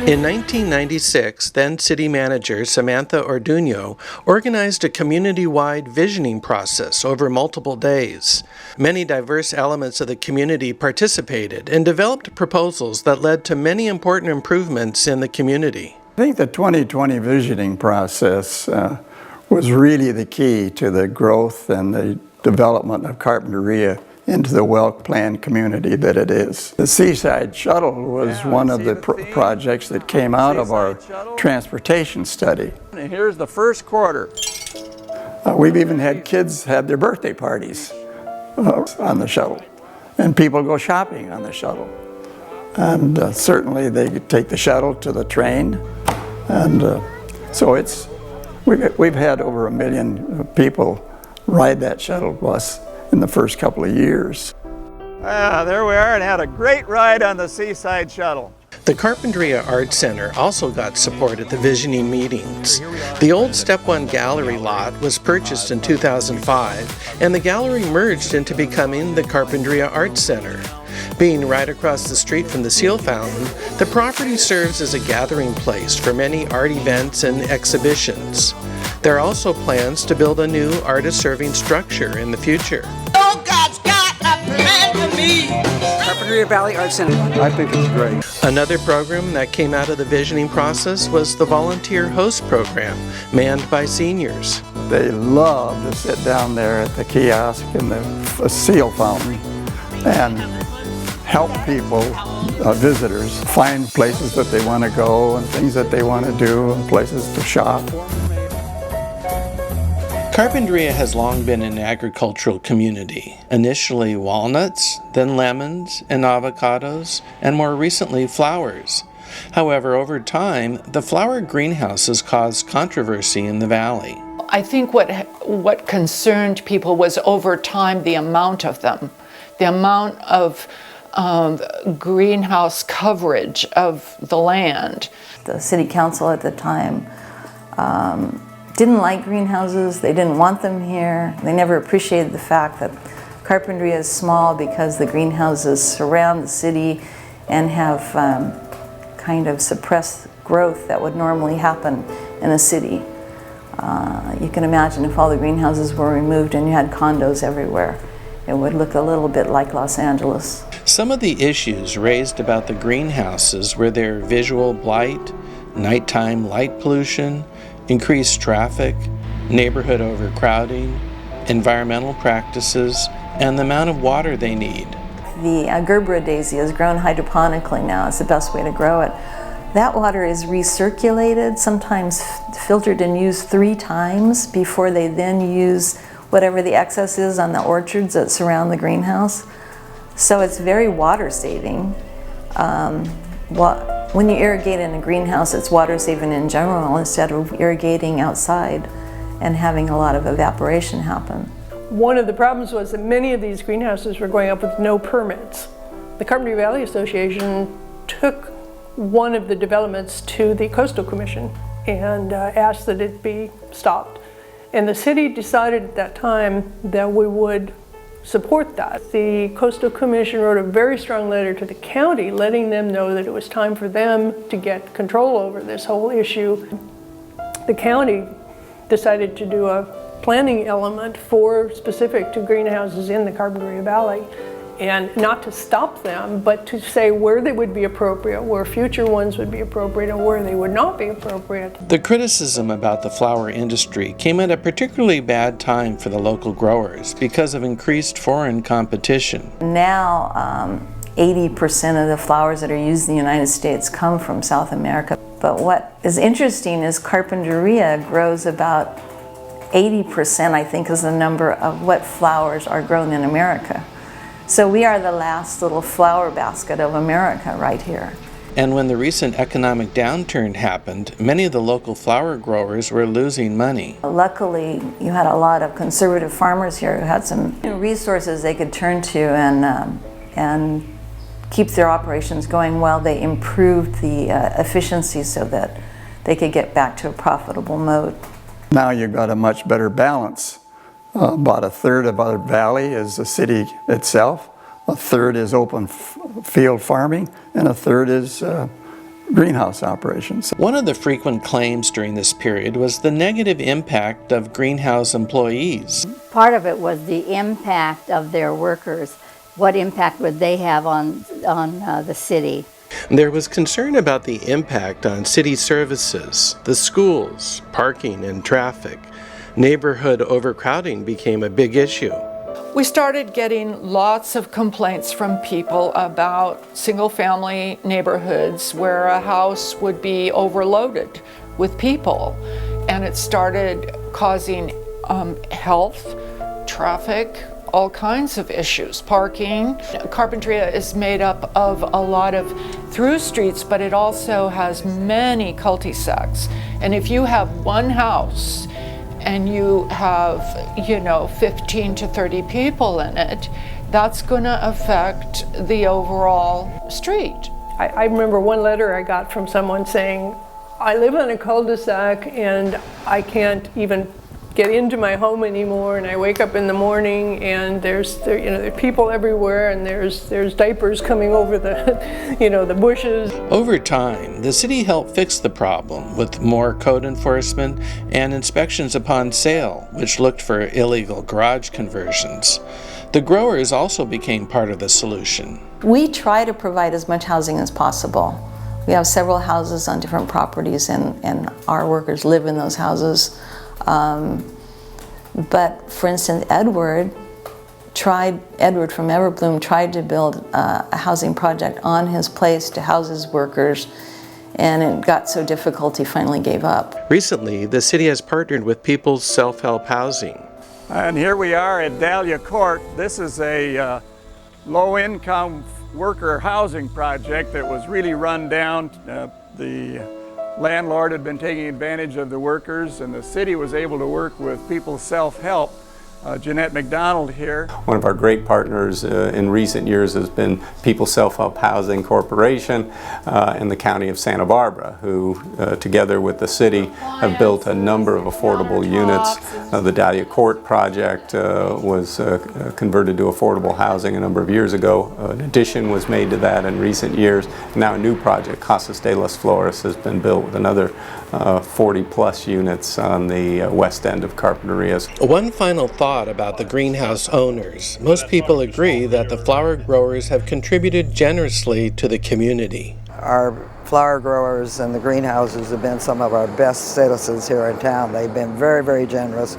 In 1996, then City Manager Samantha Orduño organized a community-wide visioning process over multiple days. Many diverse elements of the community participated and developed proposals that led to many important improvements in the community. I think the 2020 visioning process was really the key to the growth and the development of Carpinteria into the well-planned community that it is. The Seaside Shuttle was one of the projects that came out of our transportation study. And here's the first quarter. We've even had kids have their birthday parties on the shuttle, and people go shopping on the shuttle. And certainly they take the shuttle to the train, and so we've had over 1 million people ride that shuttle bus in the first couple of years. There we are, and had a great ride on the Seaside Shuttle. The Carpinteria Art Center also got support at the visioning meetings. The old Step 1 gallery lot was purchased in 2005, and the gallery merged into becoming the Carpinteria Art Center. Being right across the street from the Seal Fountain, the property serves as a gathering place for many art events and exhibitions. There are also plans to build a new artist-serving structure in the future. Oh, God's got a plan for me. Carpinteria Valley Art Center. I think it's great. Another program that came out of the visioning process was the Volunteer Host Program, manned by seniors. They love to sit down there at the kiosk in the Seal Fountain and help people, visitors, find places that they want to go and things that they want to do and places to shop. Carpinteria has long been an agricultural community. Initially walnuts, then lemons and avocados, and more recently flowers. However, over time, the flower greenhouses caused controversy in the valley. I think what concerned people was over time the amount of them, the amount of greenhouse coverage of the land. The city council at the time didn't like greenhouses, they didn't want them here. They never appreciated the fact that Carpinteria is small because the greenhouses surround the city and have kind of suppressed growth that would normally happen in a city. You can imagine if all the greenhouses were removed and you had condos everywhere, it would look a little bit like Los Angeles. Some of the issues raised about the greenhouses were their visual blight, nighttime light pollution, increased traffic, neighborhood overcrowding, environmental practices, and the amount of water they need. The Gerbera daisy is grown hydroponically now. It's the best way to grow it. That water is recirculated, sometimes filtered and used 3 times before they then use whatever the excess is on the orchards that surround the greenhouse. So it's very water saving. When you irrigate in a greenhouse, it's water saving in general instead of irrigating outside and having a lot of evaporation happen. One of the problems was that many of these greenhouses were going up with no permits. The Carpinteria Valley Association took one of the developments to the Coastal Commission and asked that it be stopped. And the city decided at that time that we would support that. The Coastal Commission wrote a very strong letter to the county letting them know that it was time for them to get control over this whole issue. The county decided to do a planning element specific to greenhouses in the Carpinteria Valley, and not to stop them, but to say where they would be appropriate, where future ones would be appropriate, and where they would not be appropriate. The criticism about the flower industry came at a particularly bad time for the local growers because of increased foreign competition. Now, 80% of the flowers that are used in the United States come from South America. But what is interesting is Carpinteria grows about 80%, I think, is the number of what flowers are grown in America. So we are the last little flower basket of America right here. And when the recent economic downturn happened, many of the local flower growers were losing money. Luckily, you had a lot of conservative farmers here who had some resources they could turn to and keep their operations going while they improved the efficiency so that they could get back to a profitable mode. Now you've got a much better balance. About 1/3 of our valley is the city itself, 1/3 is open field farming, and 1/3 is greenhouse operations. One of the frequent claims during this period was the negative impact of greenhouse employees. Part of it was the impact of their workers. What impact would they have on the city? There was concern about the impact on city services, the schools, parking and traffic. Neighborhood overcrowding became a big issue. We started getting lots of complaints from people about single-family neighborhoods where a house would be overloaded with people. And it started causing health, traffic, all kinds of issues, parking. Carpinteria is made up of a lot of through streets, but it also has many cul-de-sacs. And if you have one house and you have, 15 to 30 people in it, that's going to affect the overall street. I remember one letter I got from someone saying, I live on a cul-de-sac and I can't even get into my home anymore, and I wake up in the morning and there's people everywhere, and there's diapers coming over the the bushes. Over time, the city helped fix the problem with more code enforcement and inspections upon sale, which looked for illegal garage conversions. The growers also became part of the solution. We try to provide as much housing as possible. We have several houses on different properties, and our workers live in those houses. But for instance, Edward from Everbloom tried to build a housing project on his place to house his workers, and it got so difficult he finally gave up. Recently, the city has partnered with People's Self-Help Housing. And here we are at Dahlia Court. This is a low-income worker housing project that was really run down. The landlord had been taking advantage of the workers, and the city was able to work with People's Self-Help. Jeanette McDonald here. One of our great partners in recent years has been People's Self-Help Housing Corporation in the county of Santa Barbara, who together with the city have built a number of affordable units. The Dahlia Court project was converted to affordable housing a number of years ago. An addition was made to that in recent years. Now a new project, Casas de las Flores, has been built with another 40 plus units on the west end of Carpinteria. One final thought about the greenhouse owners. Most people agree that the flower growers have contributed generously to the community. Our flower growers and the greenhouses have been some of our best citizens here in town. They've been very, very generous.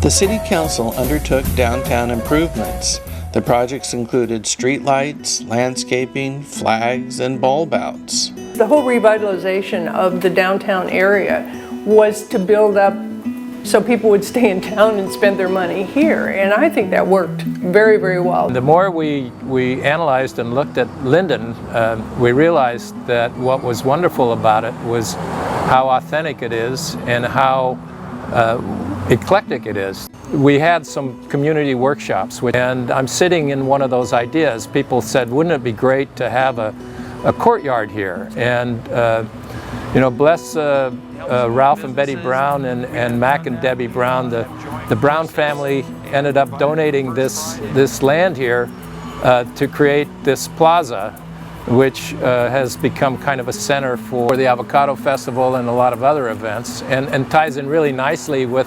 The City Council undertook downtown improvements. The projects included streetlights, landscaping, flags, and bulb outs. The whole revitalization of the downtown area was to build up so people would stay in town and spend their money here, and I think that worked very, very well. The more we analyzed and looked at Linden, we realized that what was wonderful about it was how authentic it is and how eclectic it is. We had some community workshops, and I'm sitting in one of those ideas. People said, wouldn't it be great to have a courtyard here? And bless Ralph and Betty Brown and Mac and Debbie Brown. The Brown family ended up donating this land here to create this plaza, which has become kind of a center for the Avocado Festival and a lot of other events, and ties in really nicely with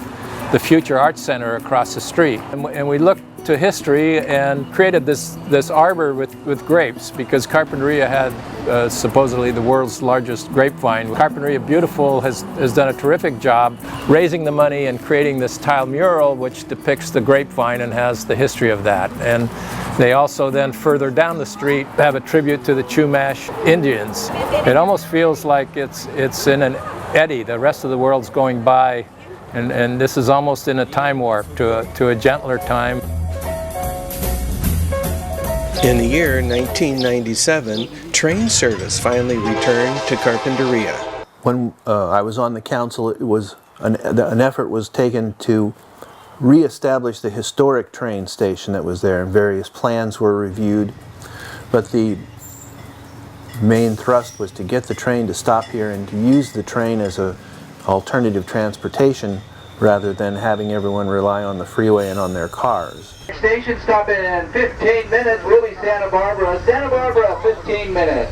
the Future Arts Center across the street. And we looked to history and created this arbor with grapes, because Carpinteria had supposedly the world's largest grapevine. Carpinteria Beautiful has done a terrific job raising the money and creating this tile mural which depicts the grapevine and has the history of that. And they also then further down the street have a tribute to the Chumash Indians. It almost feels like it's in an eddy. The rest of the world's going by, and this is almost in a time warp to a gentler time. In the year 1997, train service finally returned to Carpinteria. When I was on the council, it was an effort was taken to reestablish the historic train station that was there, and various plans were reviewed. But the main thrust was to get the train to stop here and to use the train as an alternative transportation rather than having everyone rely on the freeway and on their cars. Station stopping in 15 minutes. We'll be Santa Barbara. Santa Barbara, 15 minutes.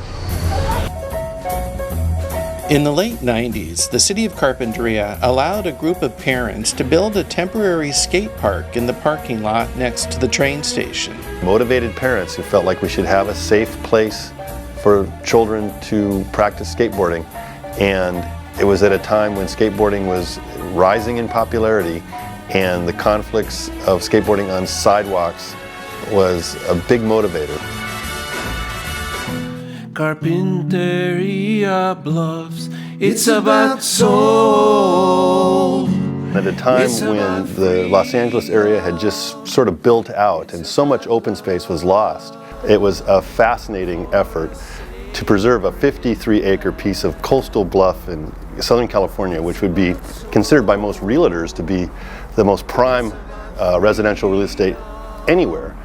In the late 90s, the city of Carpinteria allowed a group of parents to build a temporary skate park in the parking lot next to the train station. Motivated parents who felt like we should have a safe place for children to practice skateboarding. And it was at a time when skateboarding was rising in popularity, and the conflicts of skateboarding on sidewalks was a big motivator. Carpinteria Bluffs, it's about soul. At a time when the Los Angeles area had just sort of built out and so much open space was lost, it was a fascinating effort to preserve a 53-acre piece of coastal bluff in Southern California, which would be considered by most realtors to be the most prime residential real estate anywhere.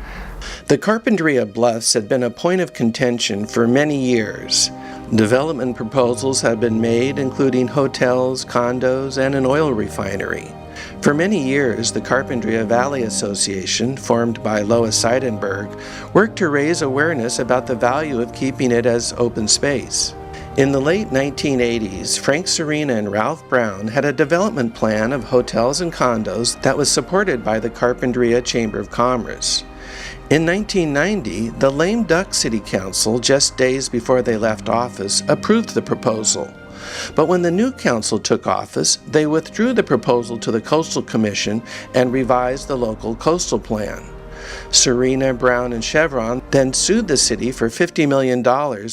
The Carpinteria Bluffs had been a point of contention for many years. Development proposals had been made, including hotels, condos, and an oil refinery. For many years, the Carpinteria Valley Association, formed by Lois Seidenberg, worked to raise awareness about the value of keeping it as open space. In the late 1980s, Frank Serena and Ralph Brown had a development plan of hotels and condos that was supported by the Carpinteria Chamber of Commerce. In 1990, the Lame Duck City Council, just days before they left office, approved the proposal. But when the new council took office, they withdrew the proposal to the Coastal Commission and revised the local coastal plan. Serena, Brown, and Chevron then sued the city for $50 million,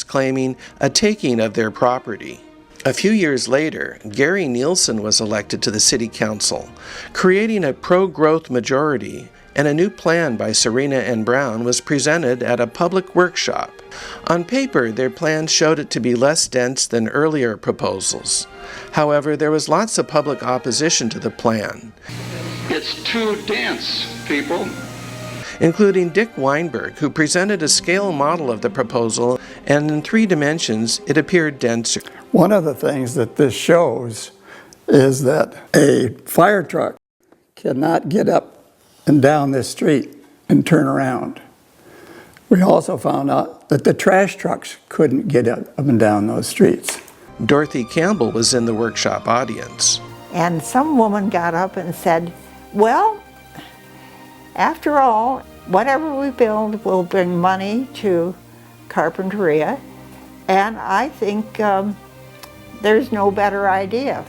claiming a taking of their property. A few years later, Gary Nielsen was elected to the city council, creating a pro-growth majority, and a new plan by Serena and Brown was presented at a public workshop. On paper, their plan showed it to be less dense than earlier proposals. However, there was lots of public opposition to the plan. It's too dense, people. Including Dick Weinberg, who presented a scale model of the proposal, and in 3 dimensions, it appeared denser. One of the things that this shows is that a fire truck cannot get up and down this street and turn around. We also found out that the trash trucks couldn't get up and down those streets. Dorothy Campbell was in the workshop audience. And some woman got up and said, well, after all, whatever we build will bring money to Carpinteria, and I think there's no better idea.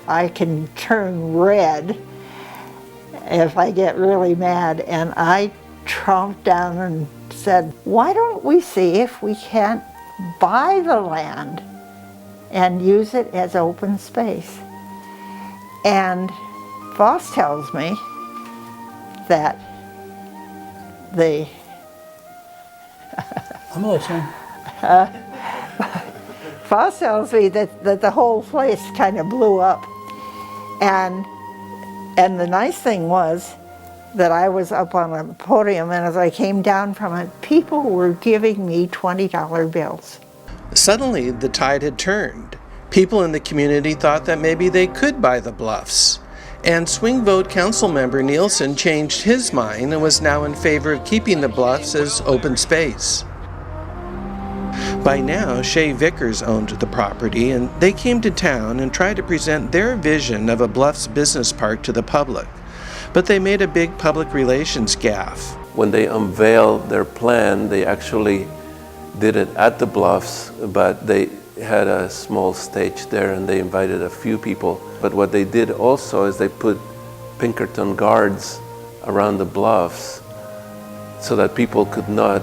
I can turn red if I get really mad, and I tromped down and said, why don't we see if we can't buy the land and use it as open space? And Voss tells me that I'm listening. Voss tells me that the whole place kind of blew up. And the nice thing was that I was up on a podium, and as I came down from it, people were giving me $20 bills. Suddenly, the tide had turned. People in the community thought that maybe they could buy the bluffs. And swing vote council member Nielsen changed his mind and was now in favor of keeping the bluffs as open space. By now, Shea Vickers owned the property, and they came to town and tried to present their vision of a Bluffs business park to the public. But they made a big public relations gaffe. When they unveiled their plan, they actually did it at the Bluffs, but they had a small stage there and they invited a few people. But what they did also is they put Pinkerton guards around the Bluffs so that people could not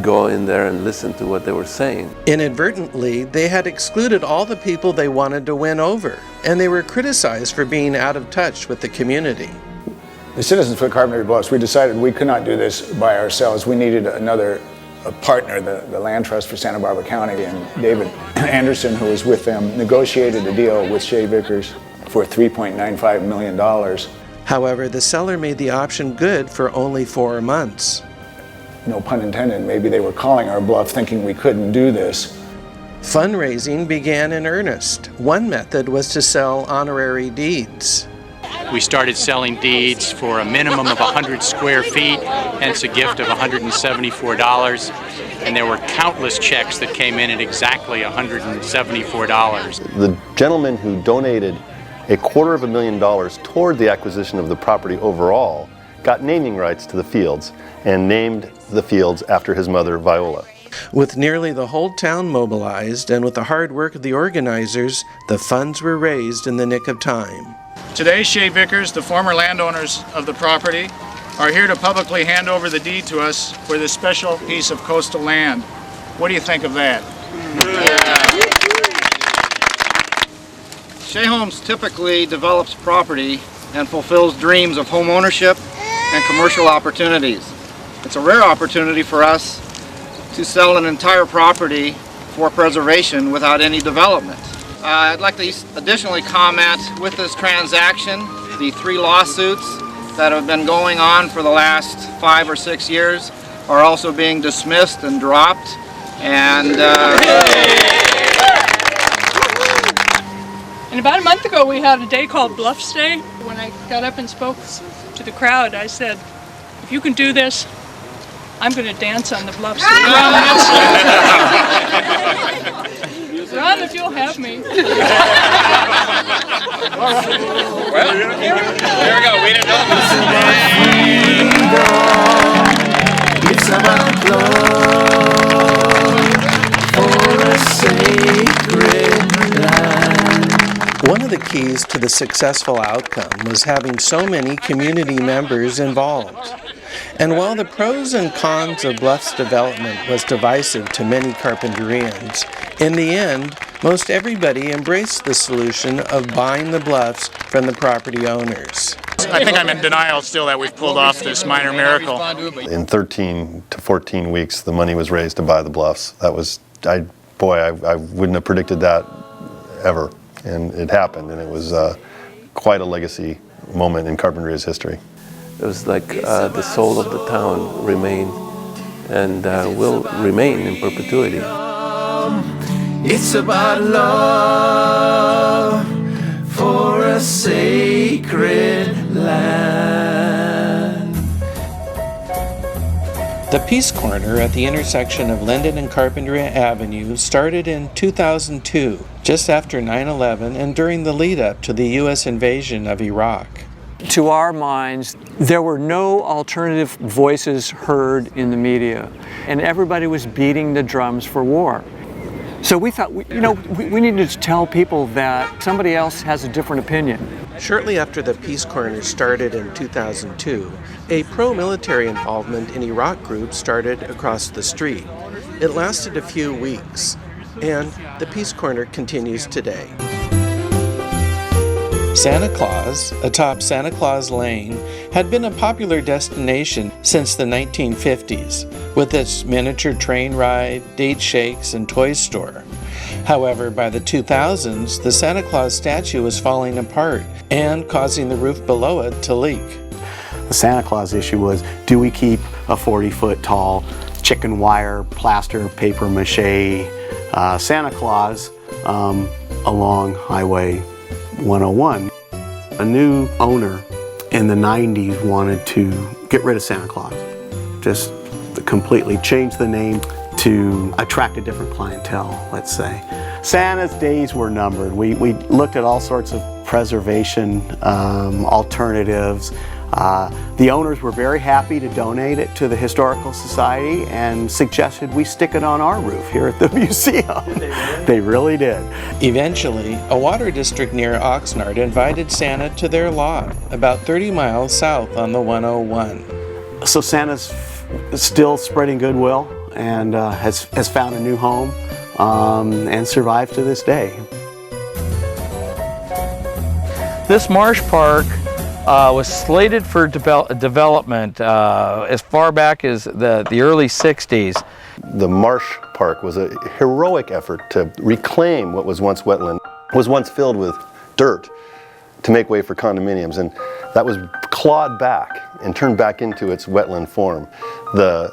go in there and listen to what they were saying. Inadvertently, they had excluded all the people they wanted to win over, and they were criticized for being out of touch with the community. The citizens for Carpinteria Bluffs, we decided we could not do this by ourselves. We needed another partner, the Land Trust for Santa Barbara County, and David Anderson, who was with them, negotiated a deal with Shea Vickers for $3.95 million. However, the seller made the option good for only 4 months. No pun intended, maybe they were calling our bluff thinking we couldn't do this. Fundraising began in earnest. One method was to sell honorary deeds. We started selling deeds for a minimum of 100 square feet, hence a gift of $174. and there were countless checks that came in at exactly $174. The gentleman who donated $250,000 toward the acquisition of the property overall got naming rights to the fields and named the fields after his mother, Viola. With nearly the whole town mobilized and with the hard work of the organizers, the funds were raised in the nick of time. Today, Shea Vickers, the former landowners of the property, are here to publicly hand over the deed to us for this special piece of coastal land. What do you think of that? Shea Homes typically develops property and fulfills dreams of home ownership and commercial opportunities. It's a rare opportunity for us to sell an entire property for preservation without any development. I'd like to additionally comment with this transaction, the 3 lawsuits that have been going on for the last 5 or 6 years are also being dismissed and dropped. And about a month ago we had a day called Bluffs Day. When I got up and spoke to the crowd, I said, if you can do this, I'm going to dance on the bluffs. Ron, if you'll have me. Well, here we go. We didn't know It's about love for a sacred land. One of the keys to the successful outcome was having so many community members involved. And while the pros and cons of Bluffs development was divisive to many Carpinterians, in the end, most everybody embraced the solution of buying the Bluffs from the property owners. I think I'm in denial still that we've pulled off this minor miracle. In 13 to 14 weeks, the money was raised to buy the Bluffs. That was, I wouldn't have predicted that ever. And it happened, and it was quite a legacy moment in Carpinteria's history. It was like the soul of the town remained and will remain in perpetuity. It's about love for a sacred land. The Peace Corner at the intersection of Linden and Carpinteria Avenue started in 2002, just after 9/11 and during the lead-up to the U.S. invasion of Iraq. To our minds, there were no alternative voices heard in the media, and everybody was beating the drums for war. So we thought, we needed to tell people that somebody else has a different opinion. Shortly after the Peace Corner started in 2002, a pro-military involvement in Iraq group started across the street. It lasted a few weeks, and the Peace Corner continues today. Santa Claus, atop Santa Claus Lane, had been a popular destination since the 1950s, with its miniature train ride, date shakes, and toy store. However, by the 2000s, the Santa Claus statue was falling apart and causing the roof below it to leak. The Santa Claus issue was, do we keep a 40-foot tall chicken wire, plaster, paper mache Santa Claus along Highway 101. A new owner in the 90s wanted to get rid of Santa Claus, just completely change the name to attract a different clientele, let's say. Santa's days were numbered. We looked at all sorts of preservation alternatives. The owners were very happy to donate it to the Historical Society and suggested we stick it on our roof here at the museum. They really did. Eventually, a water district near Oxnard invited Santa to their lot, about 30 miles south on the 101. So Santa's still spreading goodwill and has found a new home and survived to this day. This Marsh Park was slated for development as far back as the early 60s. The Marsh Park was a heroic effort to reclaim what was once wetland, was once filled with dirt to make way for condominiums, and that was clawed back and turned back into its wetland form. The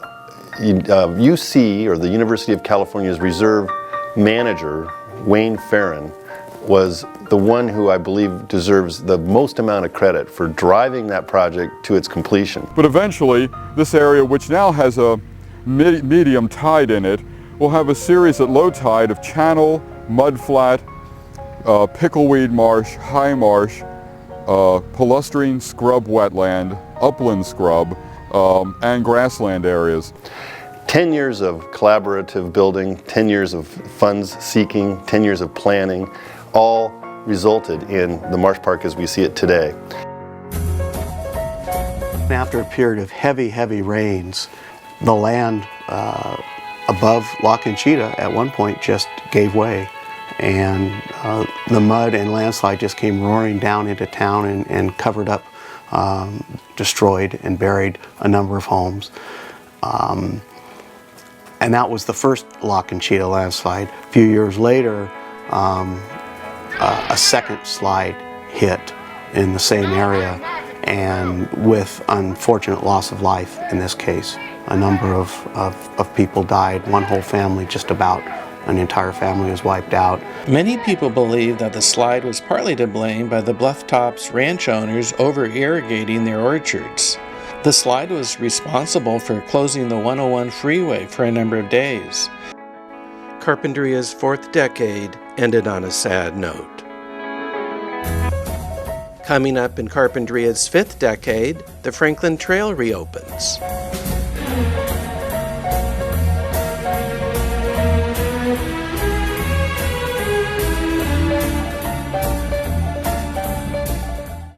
UC, or the University of California's reserve manager, Wayne Farron, was the one who I believe deserves the most amount of credit for driving that project to its completion. But eventually, this area, which now has a medium tide in it, we'll have a series at low tide of channel, mudflat, pickleweed marsh, high marsh, palustrine scrub wetland, upland scrub, and grassland areas. 10 years of collaborative building, 10 years of funds seeking, 10 years of planning, all resulted in the Marsh Park as we see it today. After a period of heavy rains, the land above La Conchita at one point just gave way, and the mud and landslide just came roaring down into town and covered up, destroyed and buried a number of homes. And that was the first La Conchita landslide. A few years later, a second slide hit in the same area, and with unfortunate loss of life in this case. A number of people died. One whole family, just about an entire family, was wiped out. Many people believe that the slide was partly to blame by the Bluff Tops ranch owners over-irrigating their orchards. The slide was responsible for closing the 101 freeway for a number of days. Carpinteria's fourth decade ended on a sad note. Coming up in Carpinteria's fifth decade, the Franklin Trail reopens.